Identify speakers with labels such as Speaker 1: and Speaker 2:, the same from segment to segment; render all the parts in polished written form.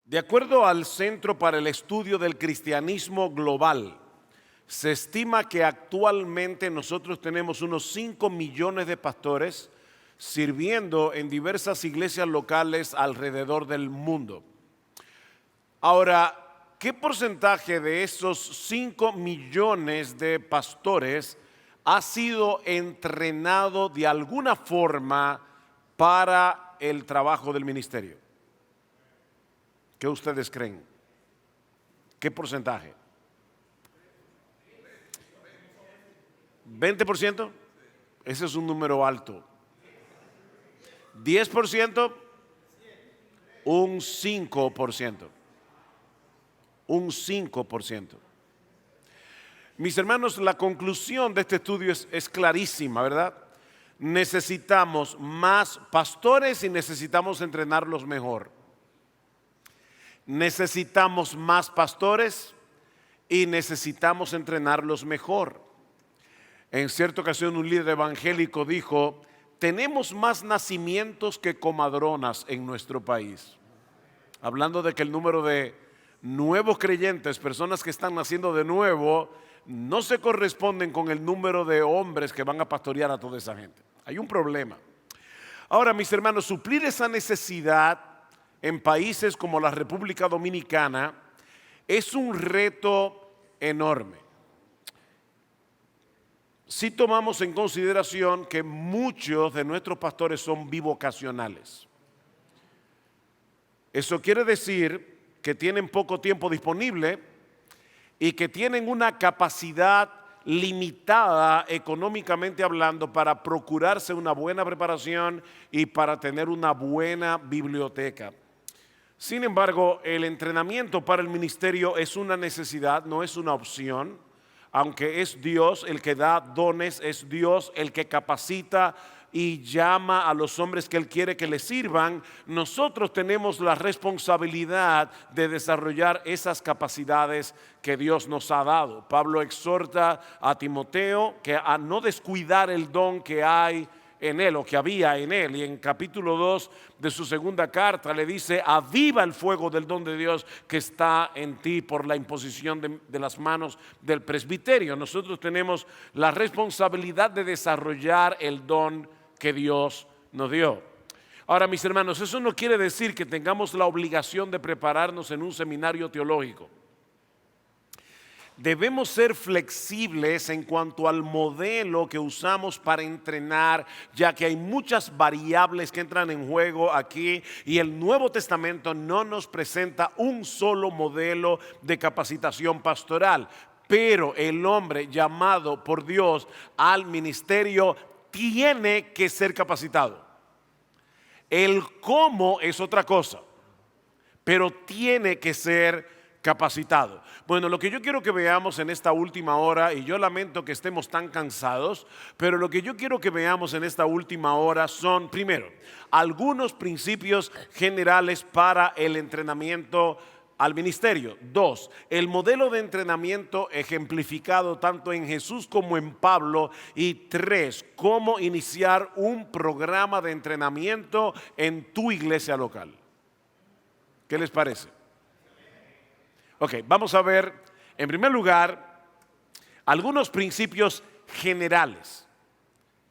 Speaker 1: De acuerdo al Centro para el Estudio del Cristianismo Global, se estima que actualmente nosotros tenemos unos 5 millones de pastores sirviendo en diversas iglesias locales alrededor del mundo. Ahora, ¿qué porcentaje de esos 5 millones de pastores ha sido entrenado de alguna forma para el trabajo del ministerio? ¿Qué ustedes creen? ¿Qué porcentaje? ¿20%? Ese es un número alto. ¿10%? Un 5%. Un 5%. Mis hermanos, la conclusión de este estudio es clarísima, ¿verdad? Necesitamos más pastores y necesitamos entrenarlos mejor. Necesitamos más pastores y necesitamos entrenarlos mejor. En cierta ocasión un líder evangélico dijo: tenemos más nacimientos que comadronas en nuestro país. Hablando de que el número de nuevos creyentes, personas que están naciendo de nuevo, no se corresponden con el número de hombres que van a pastorear a toda esa gente. Hay un problema. Ahora, mis hermanos, suplir esa necesidad en países como la República Dominicana es un reto enorme. Si tomamos en consideración que muchos de nuestros pastores son bivocacionales. Eso quiere decir que tienen poco tiempo disponible y que tienen una capacidad limitada económicamente hablando para procurarse una buena preparación y para tener una buena biblioteca. Sin embargo, el entrenamiento para el ministerio es una necesidad, no es una opción. Aunque es Dios el que da dones, es Dios el que capacita y llama a los hombres que Él quiere que le sirvan, nosotros tenemos la responsabilidad de desarrollar esas capacidades que Dios nos ha dado. Pablo exhorta a Timoteo que a no descuidar el don que hay en él o que había en él, y en capítulo 2 de su segunda carta le dice: aviva el fuego del don de Dios que está en ti por la imposición de las manos del presbiterio. Nosotros tenemos la responsabilidad de desarrollar el don que Dios nos dio. Ahora, mis hermanos, eso no quiere decir que tengamos la obligación de prepararnos en un seminario teológico. Debemos ser flexibles en cuanto al modelo que usamos para entrenar, ya que hay muchas variables que entran en juego aquí y el Nuevo Testamento no nos presenta un solo modelo de capacitación pastoral. Pero el hombre llamado por Dios al ministerio tiene que ser capacitado. El cómo es otra cosa, pero tiene que ser capacitado. Bueno, lo que yo quiero que veamos en esta última hora, y yo lamento que estemos tan cansados, pero lo que yo quiero que veamos en esta última hora son, primero, algunos principios generales para el entrenamiento al ministerio. 2, el modelo de entrenamiento ejemplificado tanto en Jesús como en Pablo. Y 3, cómo iniciar un programa de entrenamiento en tu iglesia local. ¿Qué les parece? Ok, vamos a ver, en primer lugar, algunos principios generales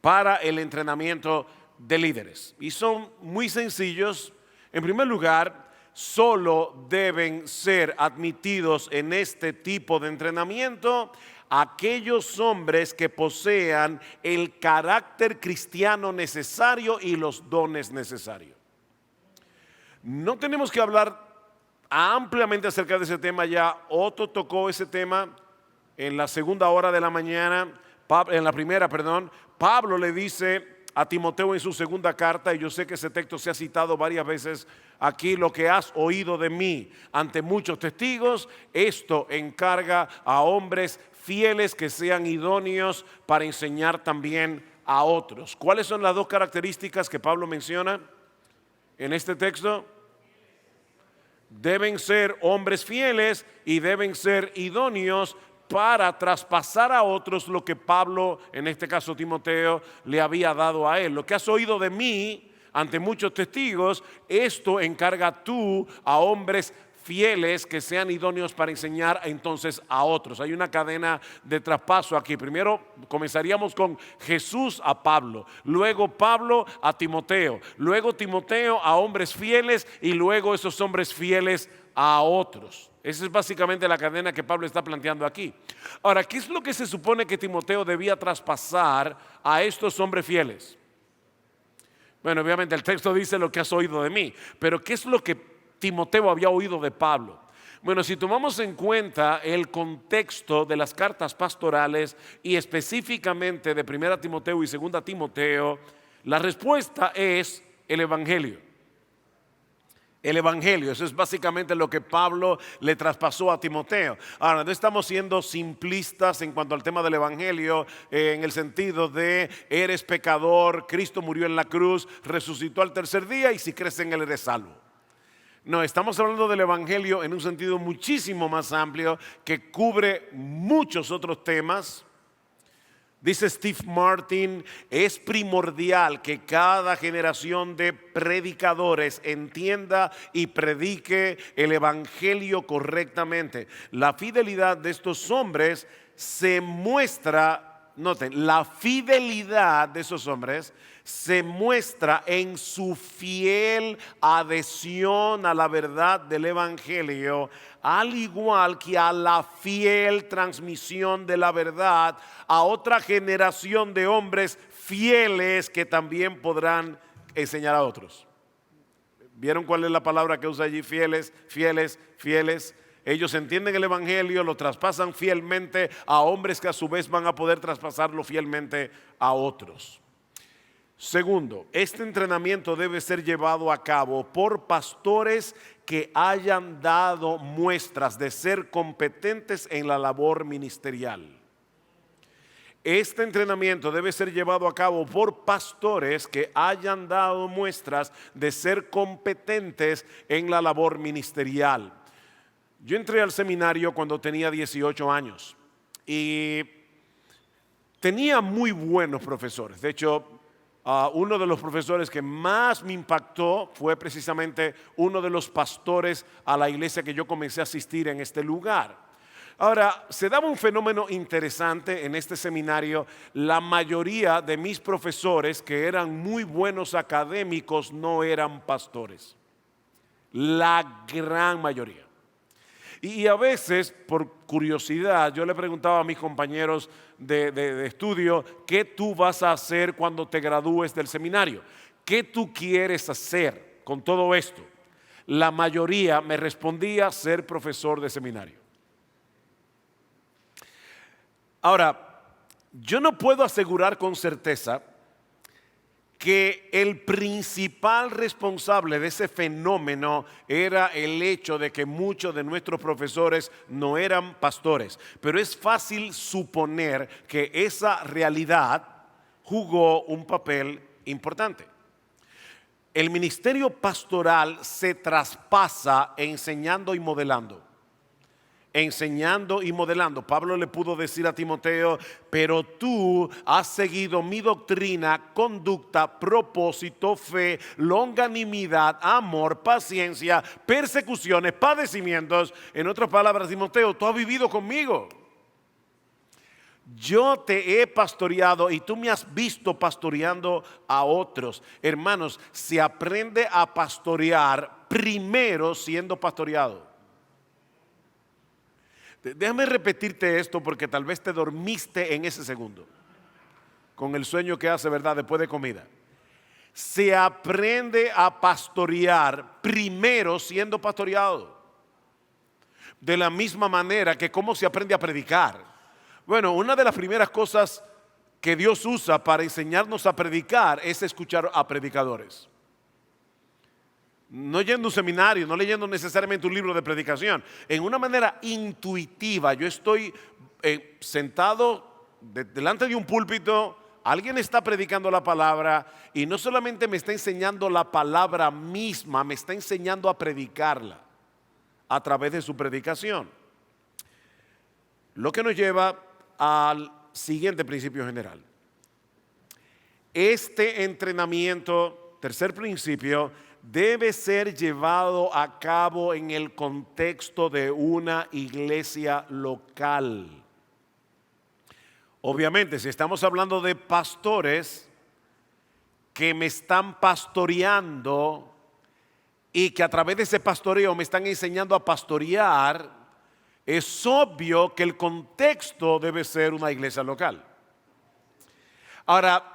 Speaker 1: para el entrenamiento de líderes. Y son muy sencillos. En primer lugar, solo deben ser admitidos en este tipo de entrenamiento aquellos hombres que posean el carácter cristiano necesario y los dones necesarios. No tenemos que hablar ampliamente acerca de ese tema. Ya Otto tocó ese tema en la segunda hora de la mañana, en la primera, perdón. Pablo le dice a Timoteo en su segunda carta, y yo sé que ese texto se ha citado varias veces aquí: lo que has oído de mí ante muchos testigos, esto encarga a hombres fieles que sean idóneos para enseñar también a otros. ¿Cuáles son las dos características que Pablo menciona en este texto? Deben ser hombres fieles y deben ser idóneos para traspasar a otros lo que Pablo, en este caso Timoteo, le había dado a él. Lo que has oído de mí ante muchos testigos, esto encarga tú a hombres fieles que sean idóneos para enseñar entonces a otros. Hay una cadena de traspaso aquí. Primero comenzaríamos con Jesús a Pablo, luego Pablo a Timoteo, luego Timoteo a hombres fieles y luego esos hombres fieles a otros. Esa es básicamente la cadena que Pablo está planteando aquí. Ahora, ¿qué es lo que se supone que Timoteo debía traspasar a estos hombres fieles? Bueno, obviamente el texto dice lo que has oído de mí, pero ¿qué es lo que Timoteo había oído de Pablo? Bueno, si tomamos en cuenta el contexto de las cartas pastorales y específicamente de 1 Timoteo y 2 Timoteo, la respuesta es el Evangelio. El Evangelio, eso es básicamente lo que Pablo le traspasó a Timoteo. Ahora, no estamos siendo simplistas en cuanto al tema del Evangelio, en el sentido de eres pecador, Cristo murió en la cruz, resucitó al tercer día y si crees en él eres salvo. No, estamos hablando del Evangelio en un sentido muchísimo más amplio que cubre muchos otros temas. Dice Steve Martin, es primordial que cada generación de predicadores entienda y predique el Evangelio correctamente. La fidelidad de estos hombres se muestra, noten, la fidelidad de esos hombres se muestra en su fiel adhesión a la verdad del Evangelio, al igual que a la fiel transmisión de la verdad a otra generación de hombres fieles que también podrán enseñar a otros. ¿Vieron cuál es la palabra que usa allí? Fieles, fieles, fieles. Ellos entienden el Evangelio, lo traspasan fielmente a hombres que a su vez van a poder traspasarlo fielmente a otros. Segundo, este entrenamiento debe ser llevado a cabo por pastores que hayan dado muestras de ser competentes en la labor ministerial. Este entrenamiento debe ser llevado a cabo por pastores que hayan dado muestras de ser competentes en la labor ministerial. Yo entré al seminario cuando tenía 18 años y tenía muy buenos profesores. De hecho, uno de los profesores que más me impactó fue precisamente uno de los pastores a la iglesia que yo comencé a asistir en este lugar. Ahora, se daba un fenómeno interesante en este seminario. La mayoría de mis profesores, que eran muy buenos académicos, no eran pastores. La gran mayoría. Y a veces, por curiosidad, yo le preguntaba a mis compañeros de estudio, ¿qué tú vas a hacer cuando te gradúes del seminario? ¿Qué tú quieres hacer con todo esto? La mayoría me respondía ser profesor de seminario. Ahora, yo no puedo asegurar con certeza que el principal responsable de ese fenómeno era el hecho de que muchos de nuestros profesores no eran pastores, pero es fácil suponer que esa realidad jugó un papel importante. El ministerio pastoral se traspasa enseñando y modelando. Enseñando y modelando. Pablo le pudo decir a Timoteo, pero tú has seguido mi doctrina, conducta, propósito, fe, longanimidad, amor, paciencia, persecuciones, padecimientos. En otras palabras, Timoteo, tú has vivido conmigo. Yo te he pastoreado y tú me has visto pastoreando a otros. Hermanos, se aprende a pastorear primero siendo pastoreado. Déjame repetirte esto porque tal vez te dormiste en ese segundo con el sueño que hace, ¿verdad? Después de comida. Se aprende a pastorear primero siendo pastoreado. De la misma manera que cómo se aprende a predicar. Bueno, una de las primeras cosas que Dios usa para enseñarnos a predicar es escuchar a predicadores. No yendo a un seminario, no leyendo necesariamente un libro de predicación. En una manera intuitiva, yo estoy sentado delante de un púlpito, alguien está predicando la palabra y no solamente me está enseñando la palabra misma, me está enseñando a predicarla a través de su predicación. Lo que nos lleva al siguiente principio general. Este entrenamiento tercer principio, debe ser llevado a cabo en el contexto de una iglesia local. Obviamente, si estamos hablando de pastores que me están pastoreando y que a través de ese pastoreo me están enseñando a pastorear, es obvio que el contexto debe ser una iglesia local. Ahora,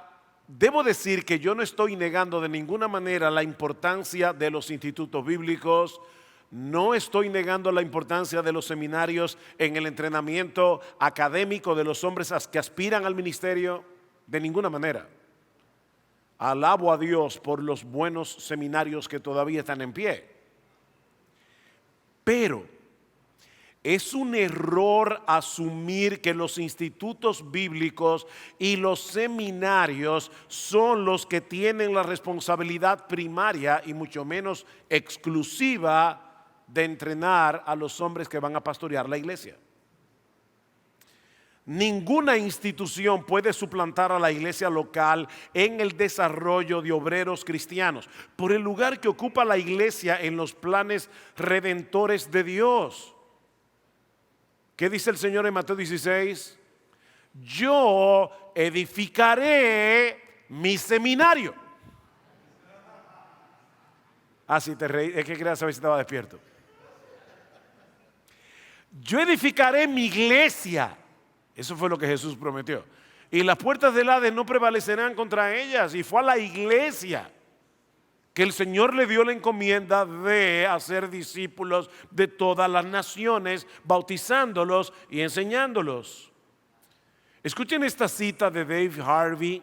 Speaker 1: debo decir que yo no estoy negando de ninguna manera la importancia de los institutos bíblicos, no estoy negando la importancia de los seminarios en el entrenamiento académico de los hombres que aspiran al ministerio, de ninguna manera. Alabo a Dios por los buenos seminarios que todavía están en pie. Pero es un error asumir que los institutos bíblicos y los seminarios son los que tienen la responsabilidad primaria y mucho menos exclusiva de entrenar a los hombres que van a pastorear la iglesia. Ninguna institución puede suplantar a la iglesia local en el desarrollo de obreros cristianos, por el lugar que ocupa la iglesia en los planes redentores de Dios. ¿Qué dice el Señor en Mateo 16? Yo edificaré mi seminario. Si te reí, es que quería saber si estaba despierto. Yo edificaré mi iglesia. Eso fue lo que Jesús prometió. Y las puertas del Hades no prevalecerán contra ellas. Y fue a la iglesia que el Señor le dio la encomienda de hacer discípulos de todas las naciones, bautizándolos y enseñándolos. Escuchen esta cita de Dave Harvey.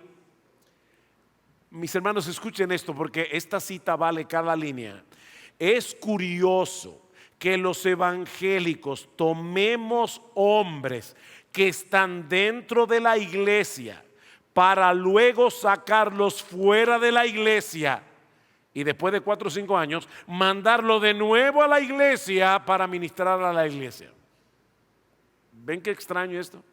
Speaker 1: Mis hermanos, escuchen esto porque esta cita vale cada línea. Es curioso que los evangélicos tomemos hombres que están dentro de la iglesia para luego sacarlos fuera de la iglesia y después de 4 o 5 años mandarlo de nuevo a la iglesia para ministrar a la iglesia. ¿Ven qué extraño esto?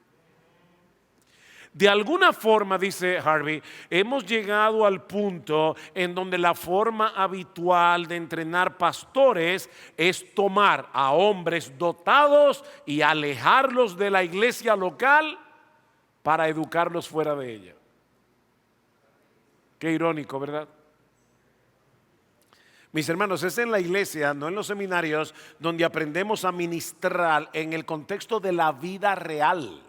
Speaker 1: De alguna forma, dice Harvey, hemos llegado al punto en donde la forma habitual de entrenar pastores es tomar a hombres dotados y alejarlos de la iglesia local para educarlos fuera de ella. Qué irónico, ¿verdad? Mis hermanos, es en la iglesia, no en los seminarios, donde aprendemos a ministrar en el contexto de la vida real.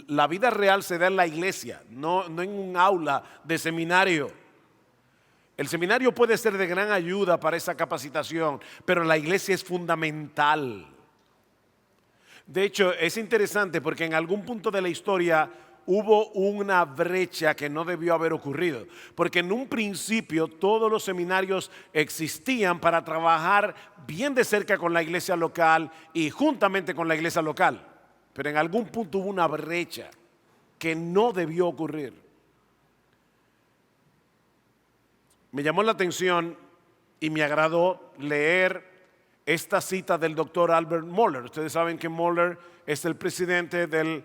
Speaker 1: La vida real se da en la iglesia, no en un aula de seminario. El seminario puede ser de gran ayuda para esa capacitación, pero la iglesia es fundamental. De hecho, es interesante porque en algún punto de la historia hubo una brecha que no debió haber ocurrido, porque en un principio todos los seminarios existían para trabajar bien de cerca con la iglesia local y juntamente con la iglesia local. Pero en algún punto hubo una brecha que no debió ocurrir. Me llamó la atención y me agradó leer esta cita del doctor Albert Mohler. Ustedes saben que Mohler es el presidente del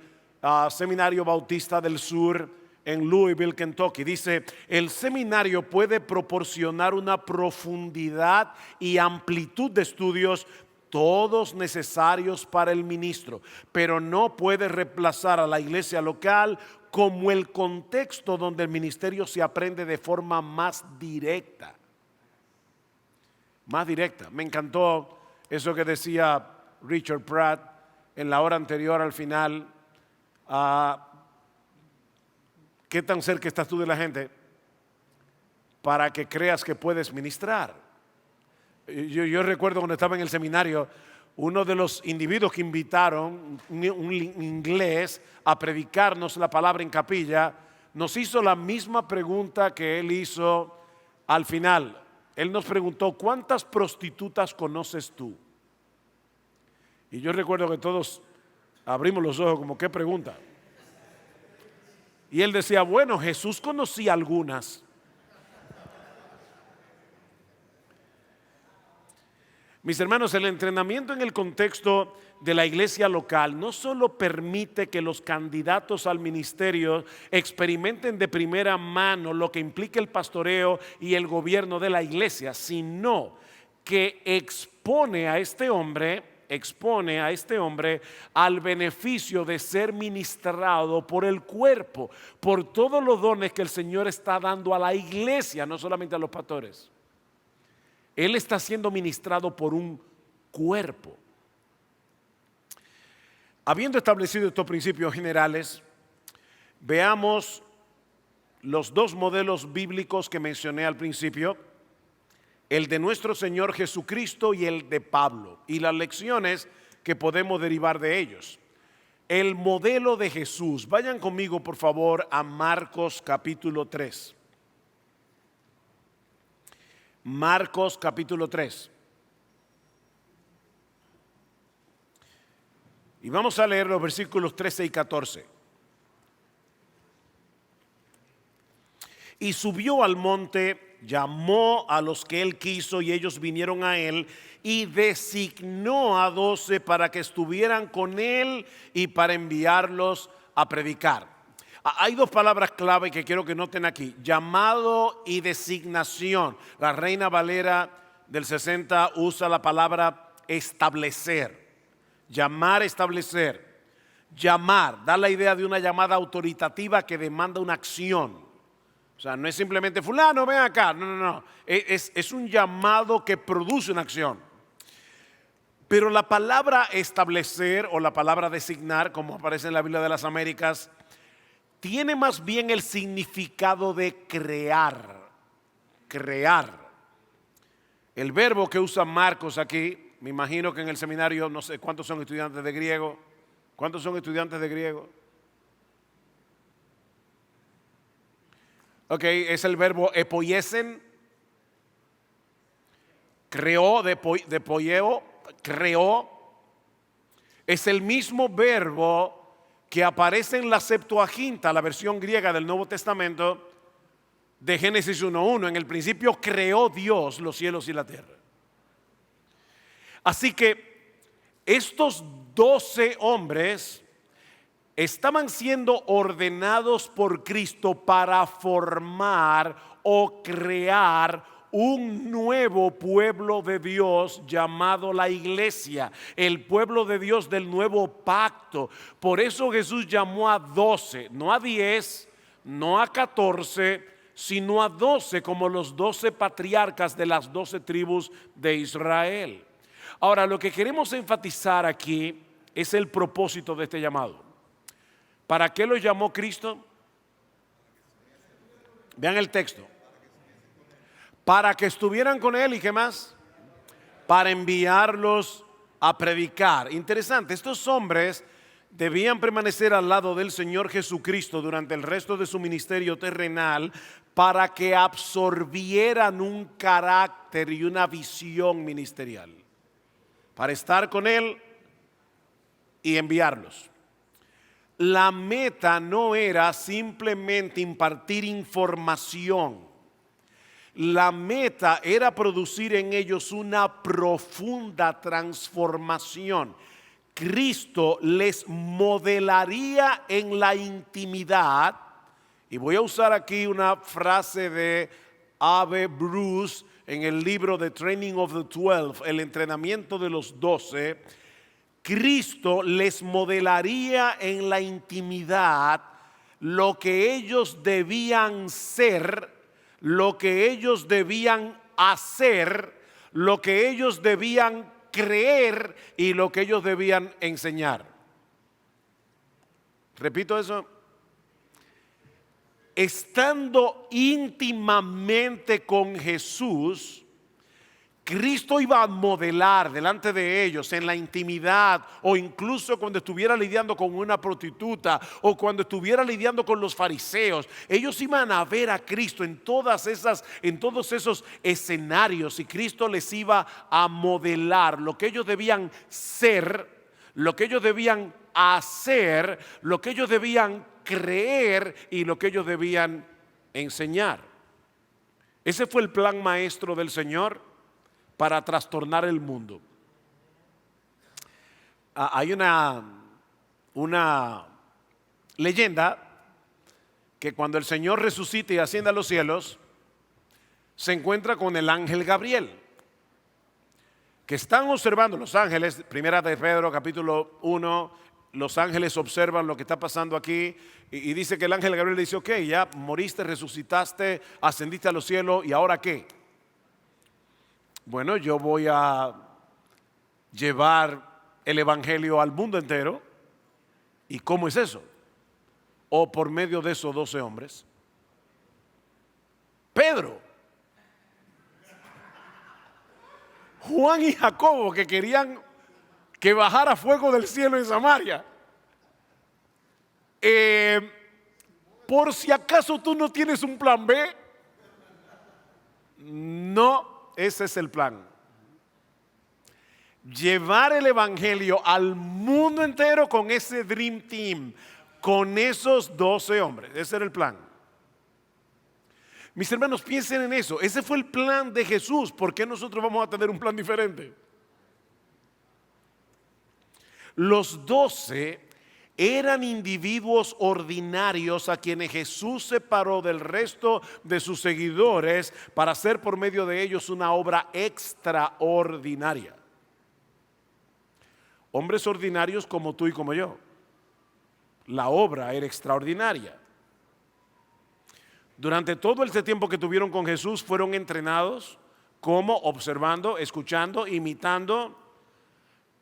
Speaker 1: Seminario Bautista del Sur en Louisville, Kentucky. Dice, el seminario puede proporcionar una profundidad y amplitud de estudios todos necesarios para el ministro, pero no puede reemplazar a la iglesia local como el contexto donde el ministerio se aprende de forma más directa. Más directa. Me encantó eso que decía Richard Pratt en la hora anterior al final. ¿Qué tan cerca estás tú de la gente para que creas que puedes ministrar? Yo recuerdo cuando estaba en el seminario, uno de los individuos que invitaron, un inglés, a predicarnos la palabra en capilla, nos hizo la misma pregunta que él hizo al final. Él nos preguntó, ¿cuántas prostitutas conoces tú? Y yo recuerdo que todos abrimos los ojos como, ¿qué pregunta? Y él decía, bueno, Jesús conocía algunas. Mis hermanos, el entrenamiento en el contexto de la iglesia local no solo permite que los candidatos al ministerio experimenten de primera mano lo que implica el pastoreo y el gobierno de la iglesia, sino que expone a este hombre al beneficio de ser ministrado por el cuerpo, por todos los dones que el Señor está dando a la iglesia, no solamente a los pastores. Él está siendo ministrado por un cuerpo. Habiendo establecido estos principios generales, veamos los dos modelos bíblicos que mencioné al principio, el de nuestro Señor Jesucristo y el de Pablo, y las lecciones que podemos derivar de ellos. El modelo de Jesús. Vayan conmigo, por favor, a Marcos capítulo 3. Marcos capítulo 3. Y vamos a leer los versículos 13 y 14. Y subió al monte, llamó a los que él quiso y ellos vinieron a él, y designó a 12 para que estuvieran con él y para enviarlos a predicar. Hay dos palabras clave que quiero que noten aquí: llamado y designación. La Reina Valera del 60 usa la palabra establecer. Llamar, establecer. Llamar, da la idea de una llamada autoritativa que demanda una acción. O sea, no es simplemente fulano, ven acá. No. Es un llamado que produce una acción. Pero la palabra establecer o la palabra designar, como aparece en la Biblia de las Américas, tiene más bien el significado de crear. Crear. El verbo que usa Marcos aquí, me imagino que en el seminario, no sé cuántos son estudiantes de griego. ¿Cuántos son estudiantes de griego? Ok, es el verbo epoiesen. Creó, de poieo, creó. Es el mismo verbo que aparece en la Septuaginta, la versión griega del Nuevo Testamento, de Génesis 1:1. En el principio creó Dios los cielos y la tierra. Así que estos 12 hombres estaban siendo ordenados por Cristo para formar o crear un nuevo pueblo de Dios llamado la iglesia, el pueblo de Dios del nuevo pacto. Por eso Jesús llamó a 12, no a 10, no a 14, sino a 12, como los 12 patriarcas de las 12 tribus de Israel. Ahora, lo que queremos enfatizar aquí es el propósito de este llamado. ¿Para qué los llamó Cristo? Vean el texto. Para que estuvieran con él, ¿y qué más? Para enviarlos a predicar. Interesante, estos hombres debían permanecer al lado del Señor Jesucristo durante el resto de su ministerio terrenal para que absorbieran un carácter y una visión ministerial. Para estar con él y enviarlos. La meta no era simplemente impartir información. La meta era producir en ellos una profunda transformación. Cristo les modelaría en la intimidad, y voy a usar aquí una frase de A.B. Bruce en el libro The Training of the 12, el entrenamiento de los 12. Cristo les modelaría en la intimidad lo que ellos debían ser, lo que ellos debían hacer, lo que ellos debían creer y lo que ellos debían enseñar. Repito eso. Estando íntimamente con Jesús, Cristo iba a modelar delante de ellos en la intimidad, o incluso cuando estuviera lidiando con una prostituta o cuando estuviera lidiando con los fariseos. Ellos iban a ver a Cristo en todos esos escenarios, y Cristo les iba a modelar lo que ellos debían ser, lo que ellos debían hacer, lo que ellos debían creer y lo que ellos debían enseñar. Ese fue el plan maestro del Señor. para trastornar el mundo. Hay una leyenda que cuando el Señor resucite y ascienda a los cielos, se encuentra con el ángel Gabriel, que están observando los ángeles. Primera de Pedro capítulo 1, los ángeles observan lo que está pasando aquí y dice que el ángel Gabriel dice: ok, ya moriste, resucitaste, ascendiste a los cielos, ¿y ahora qué? Bueno, yo voy a llevar el evangelio al mundo entero. ¿Y cómo es eso? O por medio de esos 12 hombres. Pedro, Juan y Jacobo, que querían que bajara fuego del cielo en Samaria. Por si acaso tú no tienes un plan B. No, ese es el plan. Llevar el evangelio al mundo entero con ese Dream Team, con esos 12 hombres. Ese era el plan. Mis hermanos, piensen en eso. Ese fue el plan de Jesús. ¿Por qué nosotros vamos a tener un plan diferente? Los 12 eran individuos ordinarios a quienes Jesús separó del resto de sus seguidores para hacer por medio de ellos una obra extraordinaria. Hombres ordinarios como tú y como yo. La obra era extraordinaria. Durante todo este tiempo que tuvieron con Jesús fueron entrenados como observando, escuchando, imitando.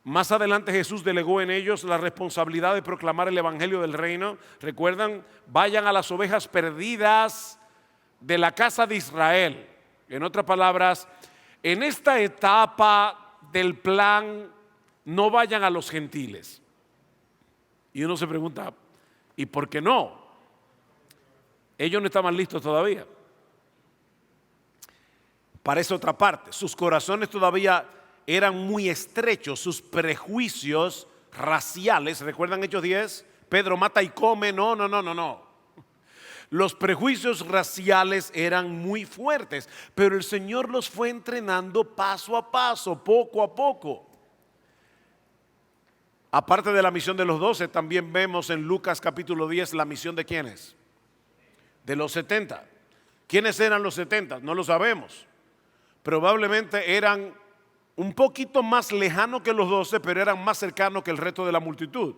Speaker 1: Más adelante Jesús delegó en ellos la responsabilidad de proclamar el evangelio del reino. Recuerdan, vayan a las ovejas perdidas de la casa de Israel. En otras palabras, en esta etapa del plan, no vayan a los gentiles. Y uno se pregunta, ¿y por qué no? Ellos no estaban listos todavía. Para esa otra parte, sus corazones todavía eran muy estrechos, sus prejuicios raciales. ¿Recuerdan Hechos 10? Pedro mata y come. No. Los prejuicios raciales eran muy fuertes, pero el Señor los fue entrenando paso a paso, poco a poco. Aparte de la misión de los 12, también vemos en Lucas capítulo 10 la misión de ¿quiénes? De los 70. ¿Quiénes eran los 70? No lo sabemos. Probablemente eran un poquito más lejanos que los 12, pero eran más cercanos que el resto de la multitud.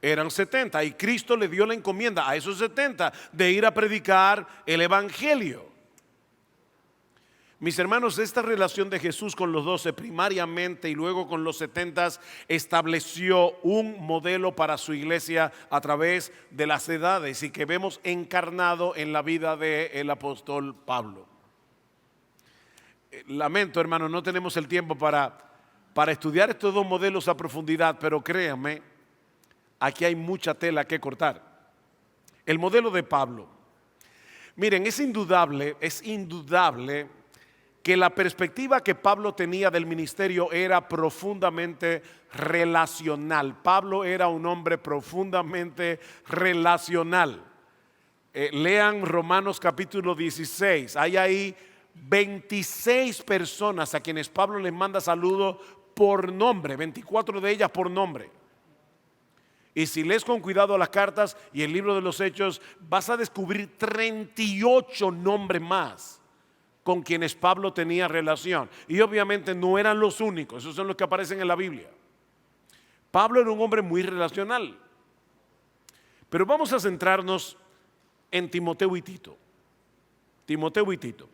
Speaker 1: Eran 70 y Cristo le dio la encomienda a esos 70 de ir a predicar el evangelio. Mis hermanos, esta relación de Jesús con los 12 primariamente y luego con los 70 estableció un modelo para su iglesia a través de las edades y que vemos encarnado en la vida del apóstol Pablo. Lamento, hermano, no tenemos el tiempo para estudiar estos dos modelos a profundidad, pero créanme, aquí hay mucha tela que cortar. El modelo de Pablo. Miren, es indudable que la perspectiva que Pablo tenía del ministerio era profundamente relacional. Pablo era un hombre profundamente relacional. Lean Romanos capítulo 16. Hay ahí 26 personas a quienes Pablo les manda saludos por nombre, 24 de ellas por nombre. Y si lees con cuidado las cartas y el libro de los Hechos, vas a descubrir 38 nombres más con quienes Pablo tenía relación. Y obviamente no eran los únicos, esos son los que aparecen en la Biblia. Pablo era un hombre muy relacional. Pero vamos a centrarnos en Timoteo y Tito. Timoteo y Tito.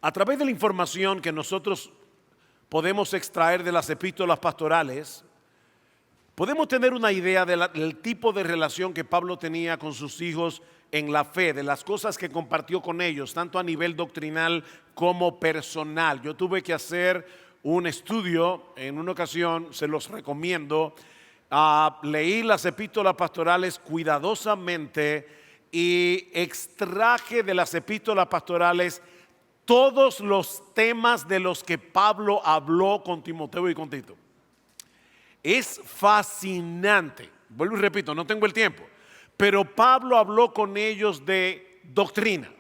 Speaker 1: A través de la información que nosotros podemos extraer de las epístolas pastorales, podemos tener una idea del tipo de relación que Pablo tenía con sus hijos en la fe, de las cosas que compartió con ellos, tanto a nivel doctrinal como personal. Yo tuve que hacer un estudio en una ocasión, se los recomiendo. Leí las epístolas pastorales cuidadosamente y extraje de las epístolas pastorales todos los temas de los que Pablo habló con Timoteo y con Tito. Es fascinante. Vuelvo y repito, no tengo el tiempo. Pero Pablo habló con ellos de doctrina.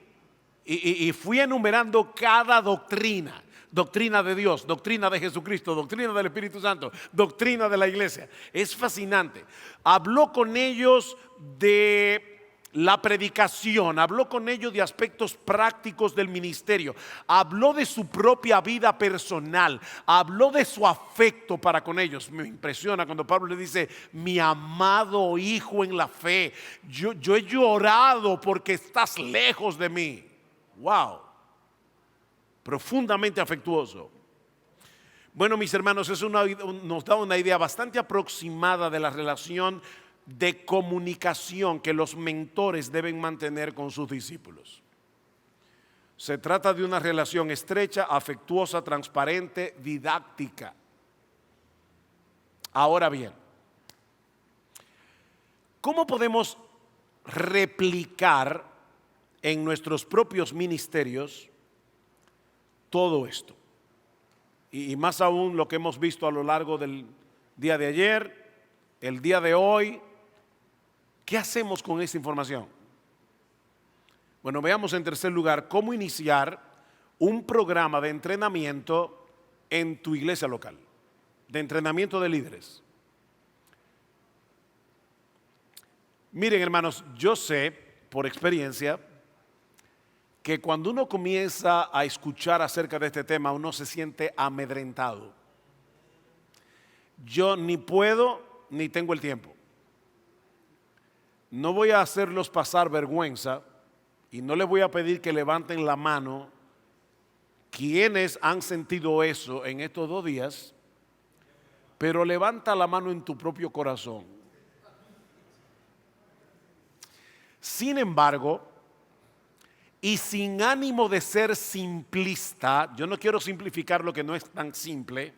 Speaker 1: Y fui enumerando cada doctrina. Doctrina de Dios, doctrina de Jesucristo, doctrina del Espíritu Santo, doctrina de la iglesia. Es fascinante. Habló con ellos de la predicación, habló con ellos de aspectos prácticos del ministerio, habló de su propia vida personal, habló de su afecto para con ellos. Me impresiona cuando Pablo le dice: mi amado hijo en la fe, yo he llorado porque estás lejos de mí. Wow, profundamente afectuoso. Bueno, mis hermanos, eso nos da una idea bastante aproximada de la relación de comunicación que los mentores deben mantener con sus discípulos. Se trata de una relación estrecha, afectuosa, transparente, didáctica. Ahora bien, ¿cómo podemos replicar en nuestros propios ministerios todo esto? Y más aún lo que hemos visto a lo largo del día de ayer, el día de hoy. ¿Qué hacemos con esta información? Bueno, veamos en tercer lugar cómo iniciar un programa de entrenamiento en tu iglesia local, de entrenamiento de líderes. Miren, hermanos, yo sé por experiencia que cuando uno comienza a escuchar acerca de este tema, uno se siente amedrentado. Yo ni puedo ni tengo el tiempo. No voy a hacerlos pasar vergüenza y no les voy a pedir que levanten la mano quienes han sentido eso en estos 2 días, pero levanta la mano en tu propio corazón. Sin embargo, y sin ánimo de ser simplista, yo no quiero simplificar lo que no es tan simple.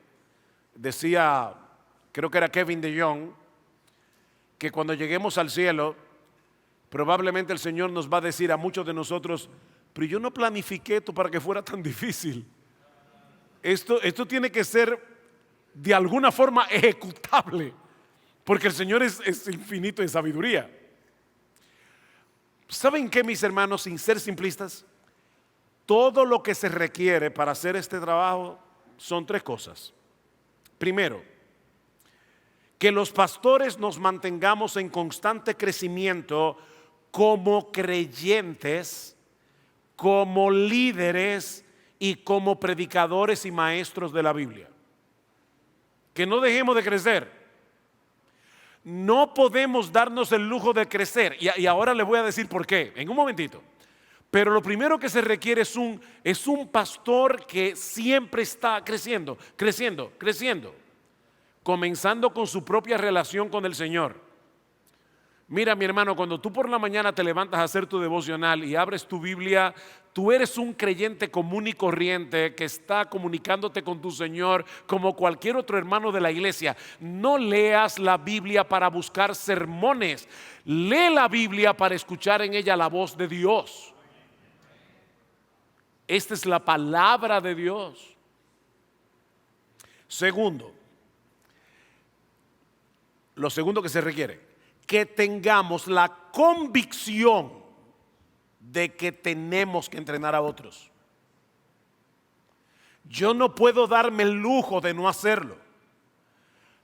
Speaker 1: Decía, creo que era Kevin DeYoung, que cuando lleguemos al cielo, probablemente el Señor nos va a decir a muchos de nosotros: pero yo no planifiqué esto para que fuera tan difícil. Esto tiene que ser de alguna forma ejecutable, porque el Señor es infinito en sabiduría. ¿Saben qué, mis hermanos? Sin ser simplistas, todo lo que se requiere para hacer este trabajo son 3 cosas. Primero, que los pastores nos mantengamos en constante crecimiento como creyentes, como líderes y como predicadores y maestros de la Biblia. Que no dejemos de crecer. No podemos darnos el lujo de crecer. Y ahora les voy a decir por qué, en un momentito. Pero lo primero que se requiere es un pastor que siempre está creciendo, comenzando con su propia relación con el Señor. Mira, mi hermano, cuando tú por la mañana te levantas a hacer tu devocional y abres tu Biblia, tú eres un creyente común y corriente que está comunicándote con tu Señor como cualquier otro hermano de la iglesia. No leas la Biblia para buscar sermones. Lee la Biblia para escuchar en ella la voz de Dios. Esta es la palabra de Dios. Segundo, lo segundo que se requiere, que tengamos la convicción de que tenemos que entrenar a otros. Yo no puedo darme el lujo de no hacerlo.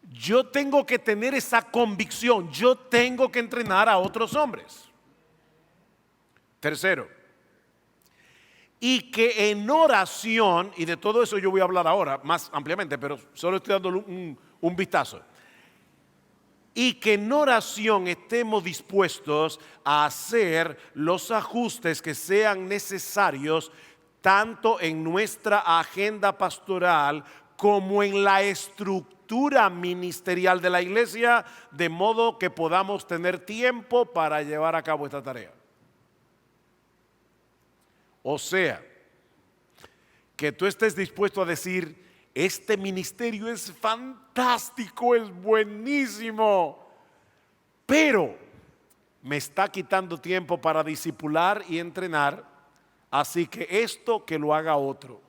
Speaker 1: Yo tengo que tener esa convicción. Yo tengo que entrenar a otros hombres. Tercero, y que en oración, y de todo eso yo voy a hablar ahora más ampliamente, pero solo estoy dando un vistazo. Y que en oración estemos dispuestos a hacer los ajustes que sean necesarios, tanto en nuestra agenda pastoral como en la estructura ministerial de la iglesia, de modo que podamos tener tiempo para llevar a cabo esta tarea. O sea, que tú estés dispuesto a decir: este ministerio es fantástico, es buenísimo, pero me está quitando tiempo para discipular y entrenar, así que esto que lo haga otro.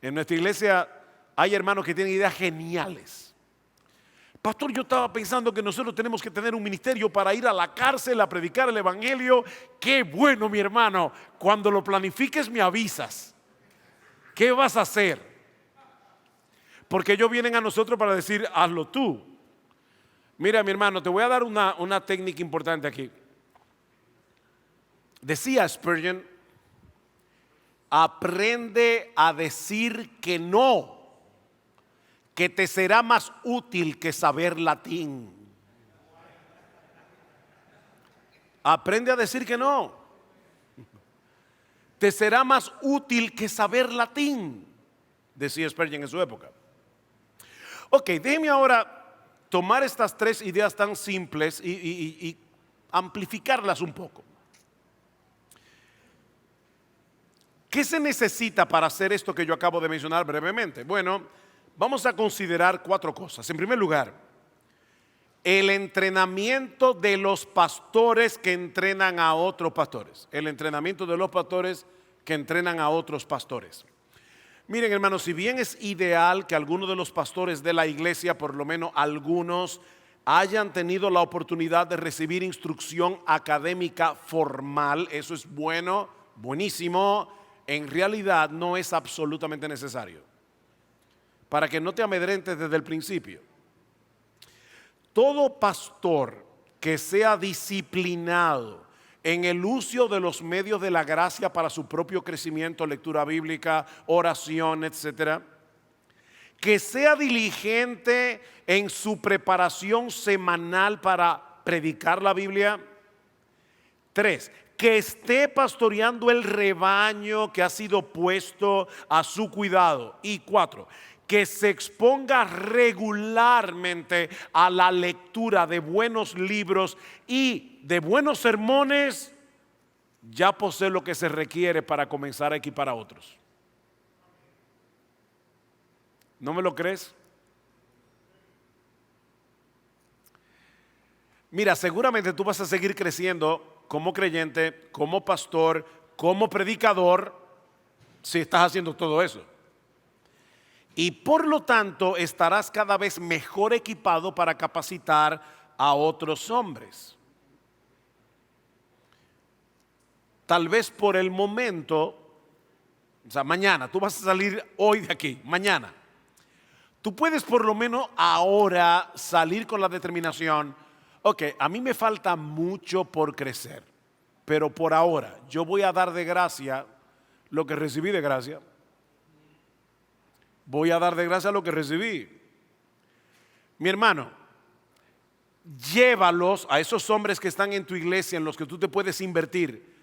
Speaker 1: En nuestra iglesia hay hermanos que tienen ideas geniales, pastor, yo estaba pensando que nosotros tenemos que tener un ministerio para ir a la cárcel a predicar el evangelio. Qué bueno, mi hermano, cuando lo planifiques me avisas. ¿Qué vas a hacer? Porque ellos vienen a nosotros para decir, hazlo tú. Mira, mi hermano, te voy a dar una técnica importante aquí. Decía Spurgeon, aprende a decir que no, que te será más útil que saber latín. Aprende a decir que no. Te será más útil que saber latín, decía Spurgeon en su época. Ok, déjeme ahora tomar estas tres ideas tan simples y amplificarlas un poco. ¿Qué se necesita para hacer esto que yo acabo de mencionar brevemente? Bueno, vamos a considerar 4 cosas. En primer lugar, el entrenamiento de los pastores que entrenan a otros pastores. El entrenamiento de los pastores que entrenan a otros pastores. Miren, hermanos, si bien es ideal que algunos de los pastores de la iglesia, por lo menos algunos, hayan tenido la oportunidad de recibir instrucción académica formal, eso es bueno, buenísimo. En realidad no es absolutamente necesario. Para que no te amedrentes desde el principio. Todo pastor que sea disciplinado en el uso de los medios de la gracia para su propio crecimiento, lectura bíblica, oración, etcétera, que sea diligente en su preparación semanal para predicar la Biblia. 3, que esté pastoreando el rebaño que ha sido puesto a su cuidado. Y 4, que se exponga regularmente a la lectura de buenos libros y de buenos sermones. Ya posee lo que se requiere para comenzar a equipar a otros. ¿No me lo crees? Mira, seguramente tú vas a seguir creciendo como creyente, como pastor, como predicador, si estás haciendo todo eso. Y por lo tanto estarás cada vez mejor equipado para capacitar a otros hombres. Tal vez por el momento, o sea, mañana, tú vas a salir hoy de aquí, mañana. Tú puedes por lo menos ahora salir con la determinación, ok, a mí me falta mucho por crecer, pero por ahora yo voy a dar de gracia lo que recibí de gracia. Voy a dar de gracia lo que recibí. Mi hermano, llévalos a esos hombres que están en tu iglesia, en los que tú te puedes invertir.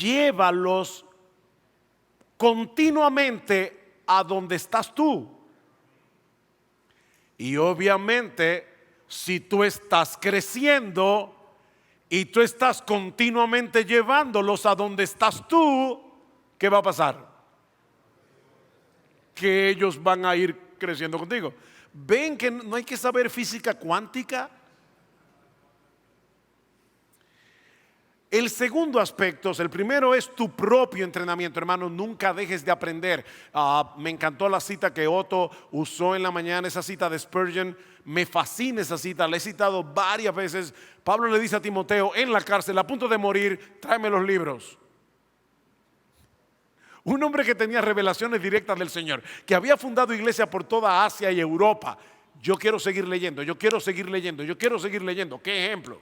Speaker 1: Llévalos continuamente a donde estás tú. Y obviamente, si tú estás creciendo y tú estás continuamente llevándolos a donde estás tú, ¿qué va a pasar? Que ellos van a ir creciendo contigo. ¿Ven que no hay que saber física cuántica? El segundo aspecto, el primero es tu propio entrenamiento, hermano. Nunca dejes de aprender. Me encantó la cita que Otto usó en la mañana, esa cita de Spurgeon. Me fascina esa cita, la he citado varias veces. Pablo le dice a Timoteo en la cárcel, a punto de morir, tráeme los libros. Un hombre que tenía revelaciones directas del Señor, que había fundado iglesia por toda Asia y Europa. Yo quiero seguir leyendo, yo quiero seguir leyendo, yo quiero seguir leyendo. ¿Qué ejemplo?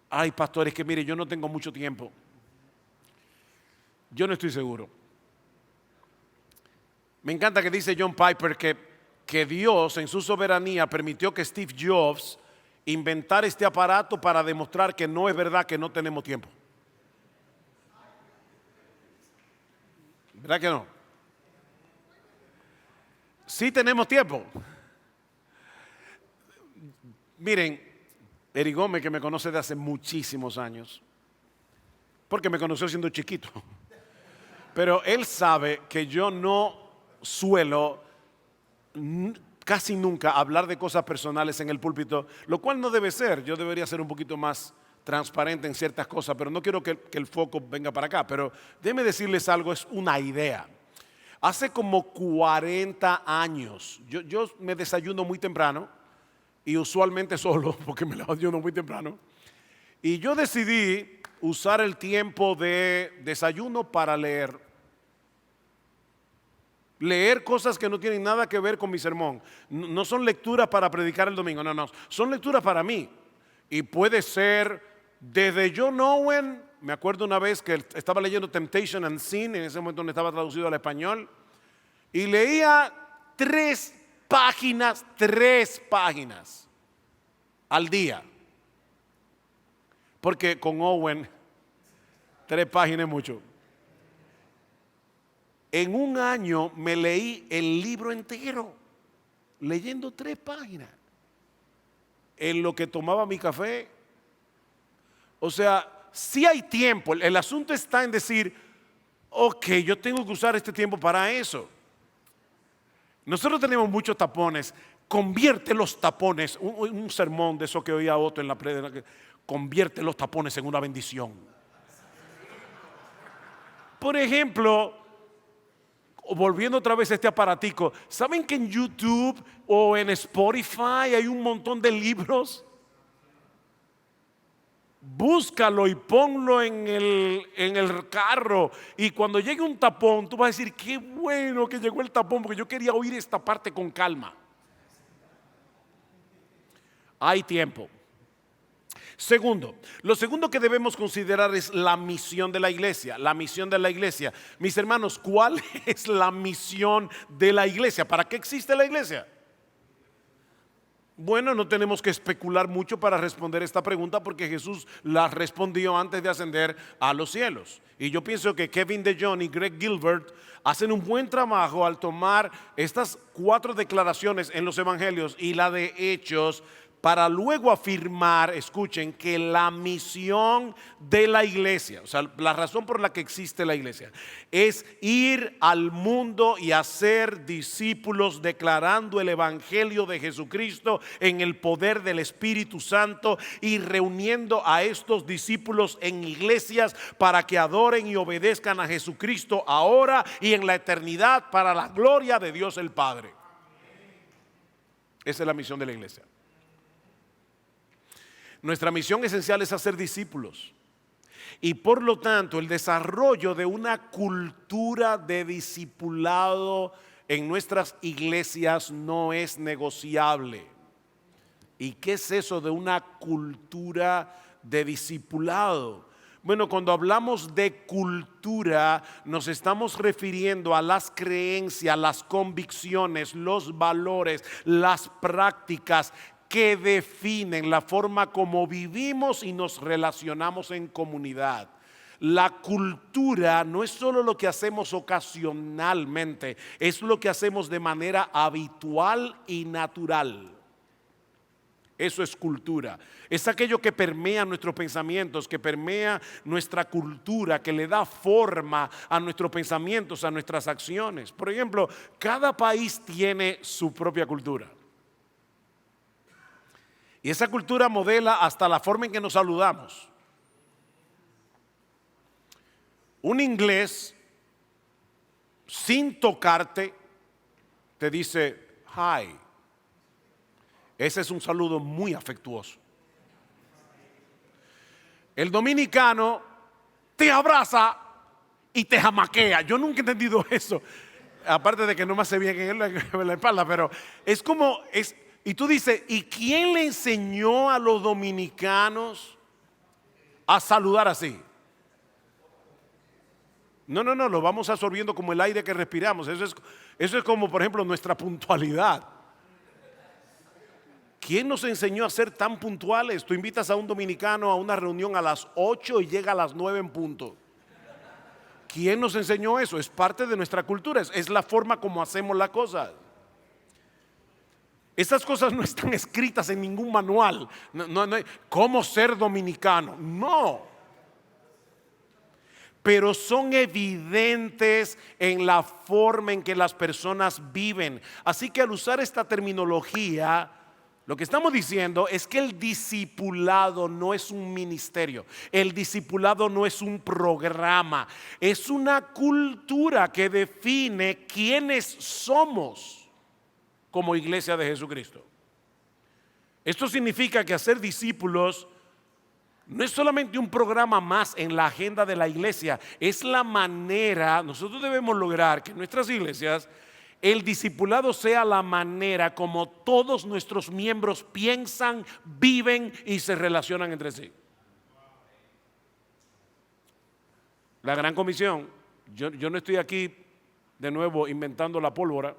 Speaker 1: Ay, pastores, que mire, yo no tengo mucho tiempo. Yo no estoy seguro. Me encanta que dice John Piper que Dios en su soberanía permitió que Steve Jobs inventara este aparato para demostrar que no es verdad que no tenemos tiempo. ¿Verdad que no? Sí tenemos tiempo. Miren, Eric Gómez, que me conoce de hace muchísimos años, porque me conoció siendo chiquito, pero él sabe que yo no suelo casi nunca hablar de cosas personales en el púlpito, lo cual no debe ser. Yo debería ser un poquito más transparente en ciertas cosas, pero no quiero que el foco venga para acá. Pero déjenme decirles algo, es una idea. Hace como 40 años, yo me desayuno muy temprano y usualmente solo, porque me desayuno muy temprano. Y yo decidí usar el tiempo de desayuno para leer. Leer cosas que no tienen nada que ver con mi sermón. No son lecturas para predicar el domingo, no, son lecturas para mí. Y puede ser desde John Owen. Me acuerdo una vez que estaba leyendo Temptation and Sin, en ese momento donde estaba traducido al español, y leía 3 páginas al día. Porque con Owen, 3 páginas es mucho. En un año me leí el libro entero, leyendo 3 páginas, en lo que tomaba mi café. O sea, sí hay tiempo. El asunto está en decir, ok, yo tengo que usar este tiempo para eso. Nosotros tenemos muchos tapones. Convierte los tapones, un sermón de eso que oía Otto en la predicación, convierte los tapones en una bendición. Por ejemplo, volviendo otra vez a este aparatico, ¿saben que en YouTube o en Spotify hay un montón de libros? Búscalo y ponlo en el carro, y cuando llegue un tapón tú vas a decir, qué bueno que llegó el tapón, porque yo quería oír esta parte con calma. Hay tiempo. Segundo, lo segundo que debemos considerar es la misión de la iglesia. La misión de la iglesia. Mis hermanos, ¿cuál es la misión de la iglesia? ¿Para qué existe la iglesia? Bueno, no tenemos que especular mucho para responder esta pregunta, porque Jesús la respondió antes de ascender a los cielos. Y yo pienso que Kevin DeJohn y Greg Gilbert hacen un buen trabajo al tomar estas 4 declaraciones en los evangelios y la de Hechos, para luego afirmar, escuchen, que la misión de la iglesia, o sea, la razón por la que existe la iglesia, es ir al mundo y hacer discípulos, declarando el evangelio de Jesucristo en el poder del Espíritu Santo, y reuniendo a estos discípulos en iglesias para que adoren y obedezcan a Jesucristo ahora y en la eternidad, para la gloria de Dios el Padre. Esa es la misión de la iglesia. Nuestra misión esencial es hacer discípulos, y por lo tanto el desarrollo de una cultura de discipulado en nuestras iglesias no es negociable. ¿Y qué es eso de una cultura de discipulado? Bueno, cuando hablamos de cultura, nos estamos refiriendo a las creencias, las convicciones, los valores, las prácticas que definen la forma como vivimos y nos relacionamos en comunidad. La cultura no es solo lo que hacemos ocasionalmente, es lo que hacemos de manera habitual y natural. Eso es cultura. Es aquello que permea nuestros pensamientos, que permea nuestra cultura, que le da forma a nuestros pensamientos, a nuestras acciones. Por ejemplo, cada país tiene su propia cultura. Y esa cultura modela hasta la forma en que nos saludamos. Un inglés, sin tocarte, te dice hi. Ese es un saludo muy afectuoso. El dominicano te abraza y te jamaquea. Yo nunca he entendido eso. Aparte de que no me hace bien en la espalda, pero es como... Y tú dices, ¿y quién le enseñó a los dominicanos a saludar así? No, lo vamos absorbiendo como el aire que respiramos. Eso es como, por ejemplo, nuestra puntualidad. ¿Quién nos enseñó a ser tan puntuales? Tú invitas a un dominicano a una reunión a las 8 y llega a las 9 en punto. ¿Quién nos enseñó eso? Es parte de nuestra cultura, es la forma como hacemos las cosas. Esas cosas no están escritas en ningún manual. No, ¿cómo ser dominicano? No. Pero son evidentes en la forma en que las personas viven. Así que al usar esta terminología, Lo que estamos diciendo es que el discipulado no es un ministerio, el discipulado no es un programa, es una cultura que define quiénes somos como iglesia de Jesucristo. Esto significa que hacer discípulos no es solamente un programa más en la agenda de la iglesia, es la manera, nosotros debemos lograr que en nuestras iglesias el discipulado sea la manera como todos nuestros miembros piensan, viven y se relacionan entre sí. La gran comisión, yo no estoy aquí de nuevo inventando la pólvora.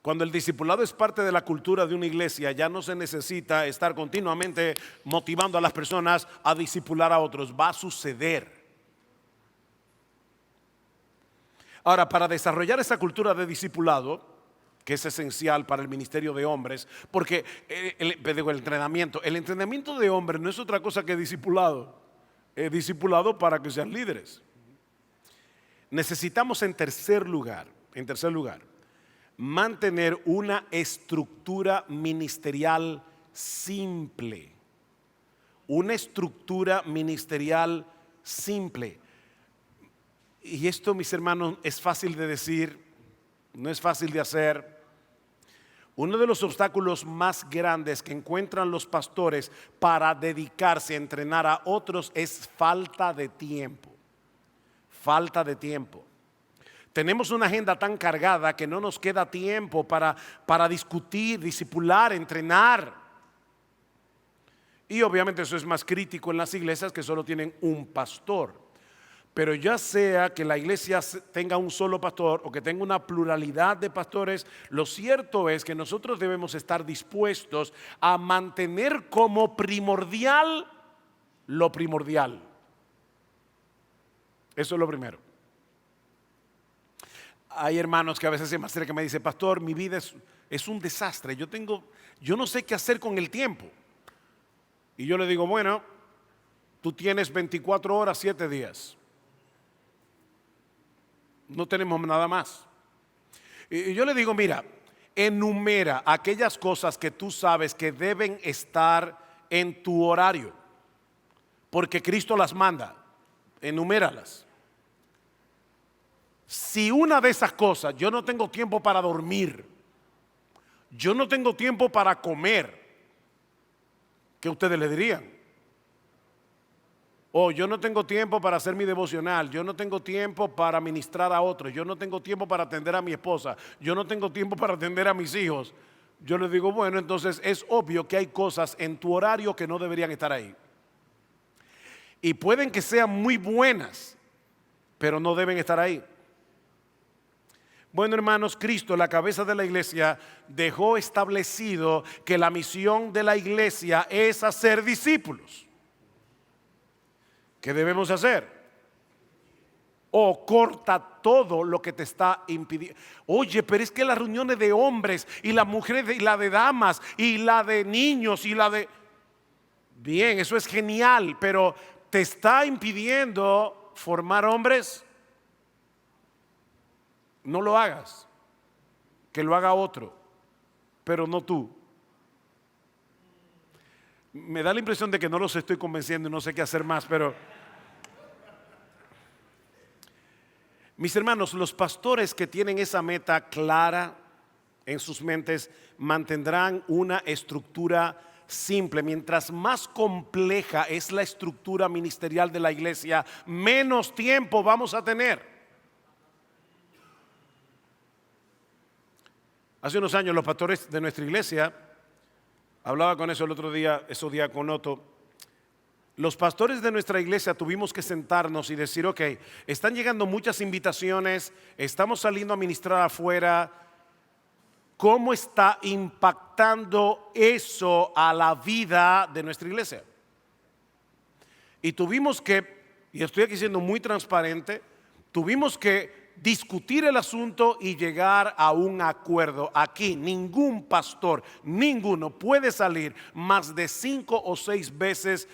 Speaker 1: Cuando el discipulado es parte de la cultura de una iglesia, ya no se necesita estar continuamente motivando a las personas a discipular a otros. Va a suceder. Ahora, para desarrollar esa cultura de discipulado, que es esencial para el ministerio de hombres, porque el entrenamiento de hombres no es otra cosa que discipulado. Es discipulado para que sean líderes. Necesitamos en tercer lugar, mantener una estructura ministerial simple. Una estructura ministerial simple. Y esto, mis hermanos, es fácil de decir, no es fácil de hacer. Uno de los obstáculos más grandes que encuentran los pastores para dedicarse a entrenar a otros es falta de tiempo. Falta de tiempo. Tenemos una agenda tan cargada que no nos queda tiempo para discutir, discipular, entrenar. Y obviamente eso es más crítico en las iglesias que solo tienen un pastor. Pero ya sea que la iglesia tenga un solo pastor o que tenga una pluralidad de pastores, lo cierto es que nosotros debemos estar dispuestos a mantener como primordial lo primordial. Eso es lo primero. Hay hermanos que a veces se me acercan y me dicen: pastor, mi vida es un desastre, yo no sé qué hacer con el tiempo. Y yo le digo: bueno, tú tienes 24 horas, 7 días. No tenemos nada más. Y yo le digo: mira, enumera aquellas cosas que tú sabes que deben estar en tu horario, porque Cristo las manda. Enuméralas. Si una de esas cosas, yo no tengo tiempo para dormir, yo no tengo tiempo para comer, ¿qué ustedes le dirían? O yo no tengo tiempo para hacer mi devocional, yo no tengo tiempo para ministrar a otros, yo no tengo tiempo para atender a mi esposa, yo no tengo tiempo para atender a mis hijos. Yo les digo: bueno, entonces es obvio que hay cosas en tu horario que no deberían estar ahí. Y pueden que sean muy buenas, pero no deben estar ahí. Bueno, hermanos, Cristo, la cabeza de la iglesia, dejó establecido que la misión de la iglesia es hacer discípulos. ¿Qué debemos hacer? O corta todo lo que te está impidiendo. Oye, pero es que las reuniones de hombres y las mujeres y la de damas y la de niños y la de... Bien, eso es genial, pero ¿te está impidiendo formar hombres? No lo hagas, que lo haga otro, pero no tú. Me da la impresión de que no los estoy convenciendo y no sé qué hacer más, pero mis hermanos, los pastores que tienen esa meta clara en sus mentes mantendrán una estructura simple. Mientras más compleja es la estructura ministerial de la iglesia, menos tiempo vamos a tener. Hace unos años los pastores de nuestra iglesia, hablaba con eso el otro día, esos días con Otto. Los pastores de nuestra iglesia tuvimos que sentarnos y decir: ok, están llegando muchas invitaciones, estamos saliendo a ministrar afuera. ¿Cómo está impactando eso a la vida de nuestra iglesia? Y tuvimos que, y estoy aquí siendo muy transparente, tuvimos que discutir el asunto y llegar a un acuerdo. Aquí ningún pastor, ninguno puede salir más de 5 o 6 veces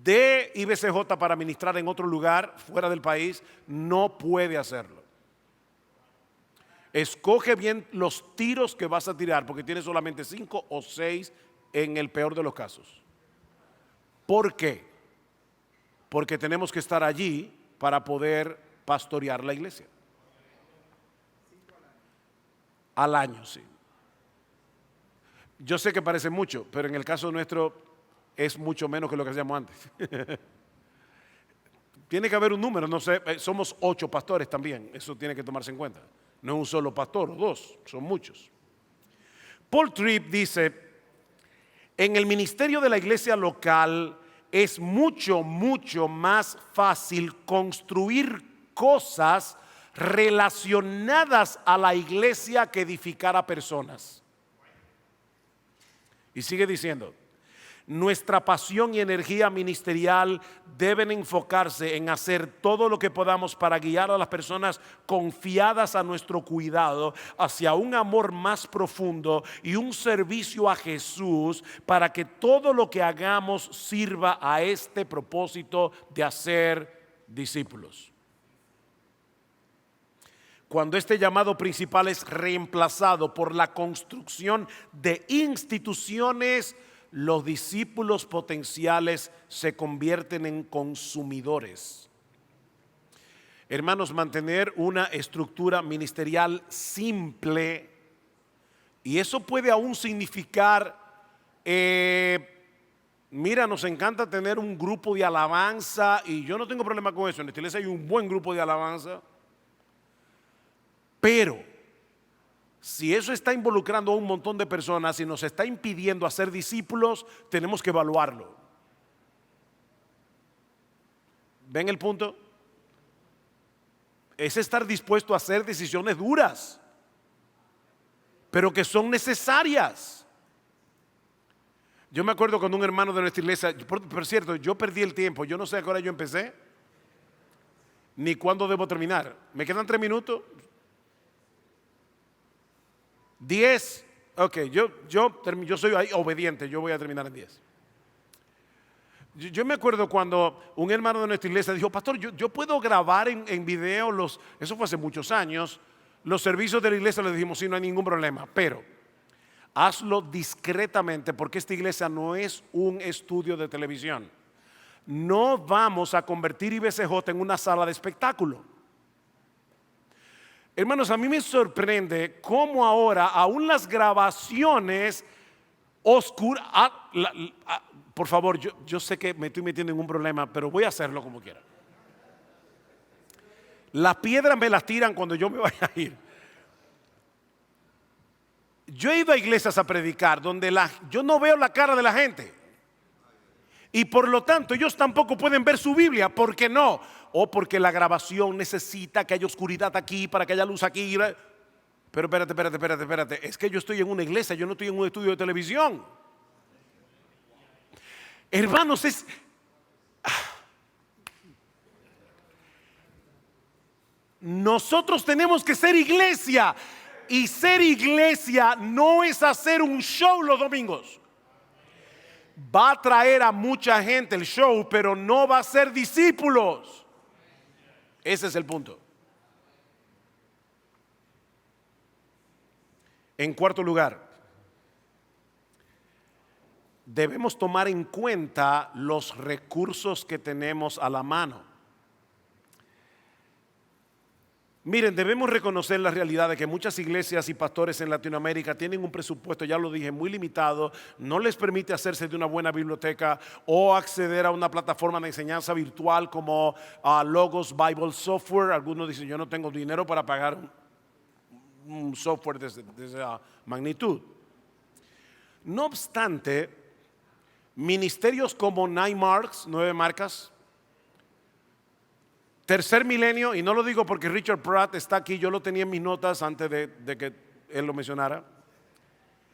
Speaker 1: de IBCJ para ministrar en otro lugar fuera del país. No puede hacerlo. escoge bien los tiros que vas a tirar, porque tienes solamente 5 o 6 en el peor de los casos. ¿Por qué? Porque tenemos que estar allí para poder pastorear la iglesia. Al año, sí. Yo sé que parece mucho, pero en el caso nuestro es mucho menos que lo que hacíamos antes. Tiene que haber un número, no sé, somos 8 pastores también, eso tiene que tomarse en cuenta. No es un solo pastor o 2, son muchos. Paul Tripp dice, en el ministerio de la iglesia local es mucho más fácil construir cosas relacionadas a la iglesia que edificar a personas. Y sigue diciendo, nuestra pasión y energía ministerial deben enfocarse en hacer todo lo que podamos para guiar a las personas confiadas a nuestro cuidado hacia un amor más profundo y un servicio a Jesús, para que todo lo que hagamos sirva a este propósito de hacer discípulos. Cuando este llamado principal es reemplazado por la construcción de instituciones, los discípulos potenciales se convierten en consumidores. Hermanos, mantener una estructura ministerial simple, y eso puede aún significar, mira, nos encanta tener un grupo de alabanza, y yo no tengo problema con eso, en esta iglesia hay un buen grupo de alabanza. Pero si eso está involucrando a un montón de personas y nos está impidiendo hacer discípulos, tenemos que evaluarlo. ¿Ven el punto? Es estar dispuesto a hacer decisiones duras, pero que son necesarias. Yo me acuerdo cuando un hermano de nuestra iglesia, por cierto, yo perdí el tiempo, yo no sé a qué hora yo empecé, ni cuándo debo terminar. ¿Me quedan 3 minutos? 10, ok, yo soy ahí obediente, yo voy a terminar en 10. Yo me acuerdo cuando un hermano de nuestra iglesia dijo, pastor, yo puedo grabar en video eso fue hace muchos años, los servicios de la iglesia. Le dijimos, sí, no hay ningún problema, pero hazlo discretamente, porque esta iglesia no es un estudio de televisión. No vamos a convertir IBCJ en una sala de espectáculo. Hermanos, a mí me sorprende cómo ahora aún las grabaciones oscuras, por favor, yo sé que me estoy metiendo en un problema, pero voy a hacerlo como quiera. Las piedras me las tiran cuando yo me vaya a ir. Yo he ido a iglesias a predicar donde yo no veo la cara de la gente, y por lo tanto ellos tampoco pueden ver su Biblia. ¿Por qué no? O porque la grabación necesita que haya oscuridad aquí para que haya luz aquí. Pero espérate, es que yo estoy en una iglesia, yo no estoy en un estudio de televisión. Hermanos, nosotros tenemos que ser iglesia, y ser iglesia no es hacer un show los domingos. Va a traer a mucha gente el show, pero no va a ser discípulos. Ese es el punto. En cuarto lugar, debemos tomar en cuenta los recursos que tenemos a la mano. Miren, debemos reconocer la realidad de que muchas iglesias y pastores en Latinoamérica tienen un presupuesto, ya lo dije, muy limitado. No les permite hacerse de una buena biblioteca o acceder a una plataforma de enseñanza virtual como Logos Bible Software. Algunos dicen, yo no tengo dinero para pagar un software de esa magnitud. No obstante, ministerios como 9 marcas, Tercer Milenio, y no lo digo porque Richard Pratt está aquí, yo lo tenía en mis notas antes de que él lo mencionara,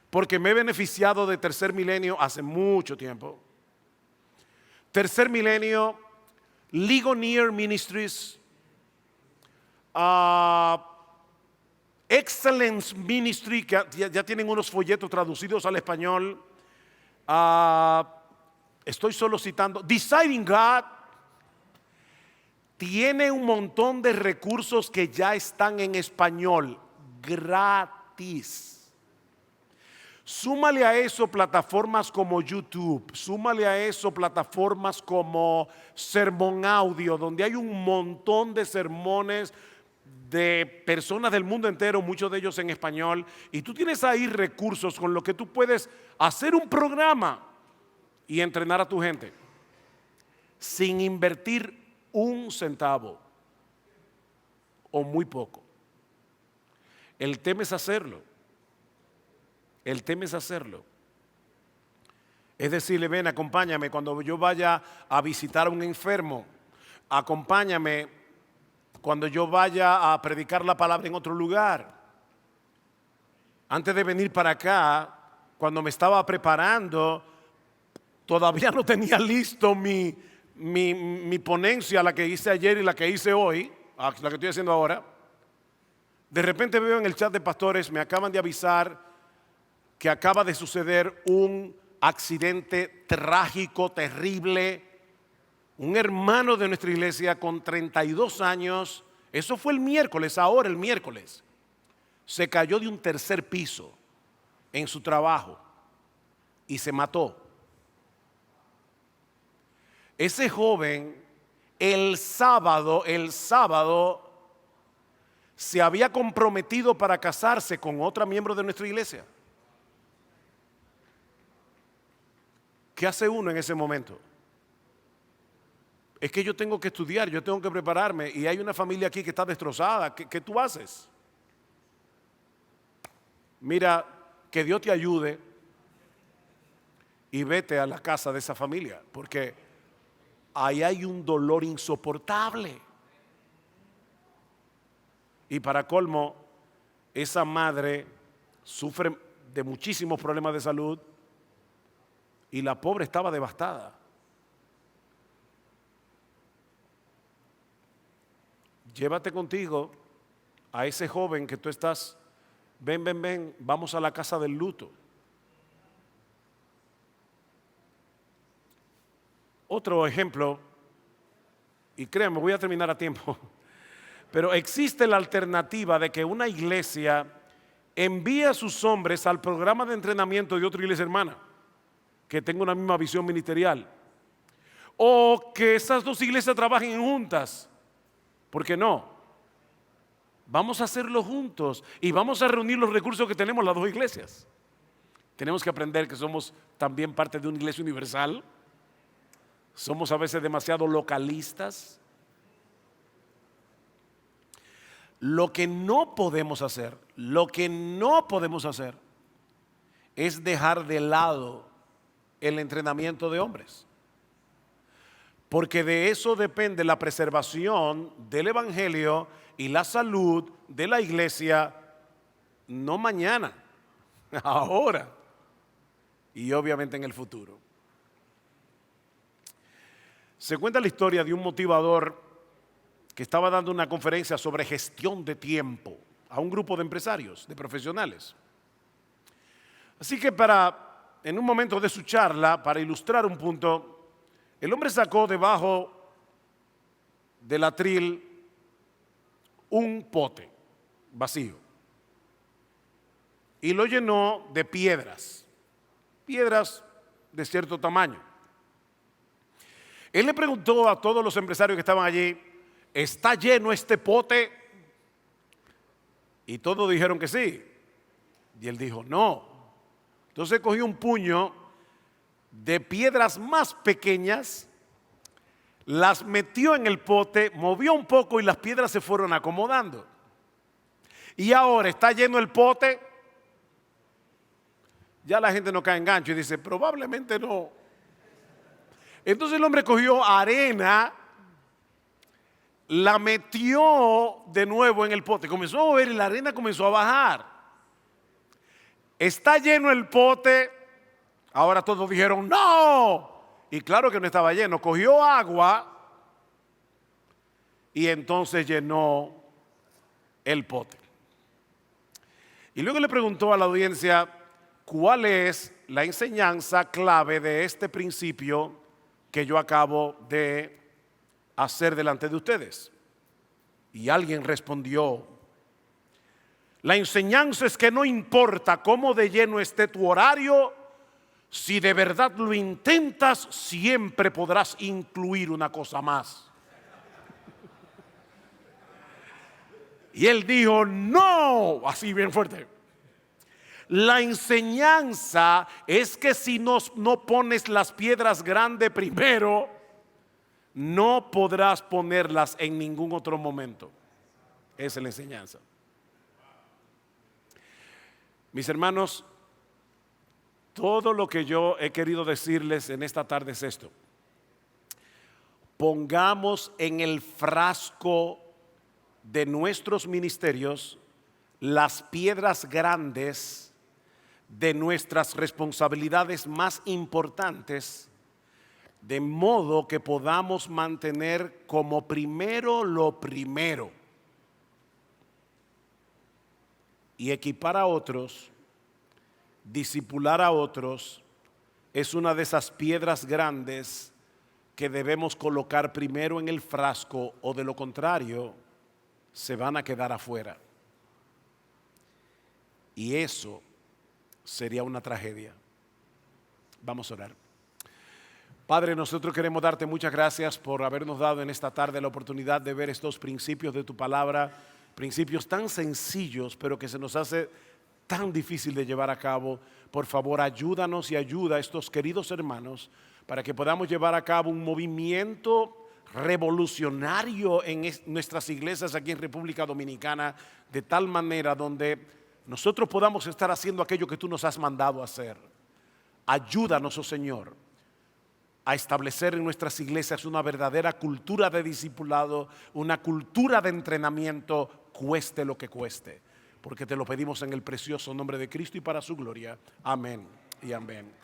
Speaker 1: porque me he beneficiado de Tercer Milenio hace mucho tiempo. Tercer Milenio, Ligonier Ministries, Excellence Ministry, que ya tienen unos folletos traducidos al español. Estoy solo citando Deciding God. Tiene un montón de recursos que ya están en español. gratis. Súmale a eso plataformas como YouTube, súmale a eso plataformas como Sermón Audio, donde hay un montón de sermones de personas del mundo entero, muchos de ellos en español, y tú tienes ahí recursos con los que tú puedes hacer un programa y entrenar a tu gente sin invertir un centavo o muy poco. El tema es hacerlo. El tema es hacerlo. Es decirle, ven, acompáñame cuando yo vaya a visitar a un enfermo. Acompáñame cuando yo vaya a predicar la palabra en otro lugar. Antes de venir para acá, cuando me estaba preparando, todavía no tenía listo mi ponencia, la que hice ayer y la que hice hoy, la que estoy haciendo ahora. De repente veo en el chat de pastores, me acaban de avisar que acaba de suceder un accidente trágico, terrible. Un hermano de nuestra iglesia con 32 años, eso fue el miércoles, ahora el miércoles, se cayó de un tercer piso en su trabajo y se mató. Ese joven el sábado se había comprometido para casarse con otra miembro de nuestra iglesia. ¿Qué hace uno en ese momento? Es que yo tengo que estudiar, yo tengo que prepararme y hay una familia aquí que está destrozada. ¿Qué tú haces? Mira, que Dios te ayude y vete a la casa de esa familia, porque ahí hay un dolor insoportable. Y para colmo, esa madre sufre de muchísimos problemas de salud y la pobre estaba devastada. Llévate contigo a ese joven que tú estás, ven, vamos a la casa del luto. Otro ejemplo, y créanme, voy a terminar a tiempo, pero existe la alternativa de que una iglesia envíe a sus hombres al programa de entrenamiento de otra iglesia hermana que tenga una misma visión ministerial, o que esas dos iglesias trabajen juntas. ¿Por qué no? Vamos a hacerlo juntos y vamos a reunir los recursos que tenemos las dos iglesias. Tenemos que aprender que somos también parte de una iglesia universal. Somos a veces demasiado localistas. Lo que no podemos hacer es dejar de lado el entrenamiento de hombres. Porque de eso depende la preservación del evangelio y la salud de la iglesia, no mañana, ahora y obviamente en el futuro. Se cuenta la historia de un motivador que estaba dando una conferencia sobre gestión de tiempo a un grupo de empresarios, de profesionales. Así que en un momento de su charla, para ilustrar un punto, el hombre sacó debajo del atril un pote vacío y lo llenó de piedras de cierto tamaño. Él le preguntó a todos los empresarios que estaban allí, ¿está lleno este pote? Y todos dijeron que sí. Y él dijo, no. Entonces cogió un puño de piedras más pequeñas, las metió en el pote, movió un poco y las piedras se fueron acomodando. Y ahora está lleno el pote. Ya la gente no cae en gancho y dice, probablemente no. Entonces el hombre cogió arena, la metió de nuevo en el pote, comenzó a mover y la arena comenzó a bajar. Está lleno el pote. Ahora todos dijeron no, y claro que no estaba lleno. Cogió agua y entonces llenó el pote. Y luego le preguntó a la audiencia cuál es la enseñanza clave de este principio que yo acabo de hacer delante de ustedes. Y alguien respondió, La enseñanza es que no importa cómo de lleno esté tu horario, si de verdad lo intentas, siempre podrás incluir una cosa más. Y él dijo, no, así bien fuerte. La enseñanza es que si no pones las piedras grandes primero, no podrás ponerlas en ningún otro momento. Esa es la enseñanza. Mis hermanos, todo lo que yo he querido decirles en esta tarde es esto. Pongamos en el frasco de nuestros ministerios las piedras grandes de nuestras responsabilidades más importantes, de modo que podamos mantener como primero lo primero y equipar a otros, discipular a otros. Es una de esas piedras grandes que debemos colocar primero en el frasco, o de lo contrario se van a quedar afuera, y eso sería una tragedia. Vamos a orar. Padre, nosotros queremos darte muchas gracias por habernos dado en esta tarde la oportunidad de ver estos principios de tu palabra, principios tan sencillos, pero que se nos hace tan difícil de llevar a cabo. Por favor, ayúdanos y ayuda a estos queridos hermanos para que podamos llevar a cabo un movimiento revolucionario en nuestras iglesias aquí en República Dominicana, de tal manera donde nosotros podamos estar haciendo aquello que tú nos has mandado a hacer. Ayúdanos, oh Señor, a establecer en nuestras iglesias una verdadera cultura de discipulado, una cultura de entrenamiento, cueste lo que cueste, porque te lo pedimos en el precioso nombre de Cristo y para su gloria. Amén y amén.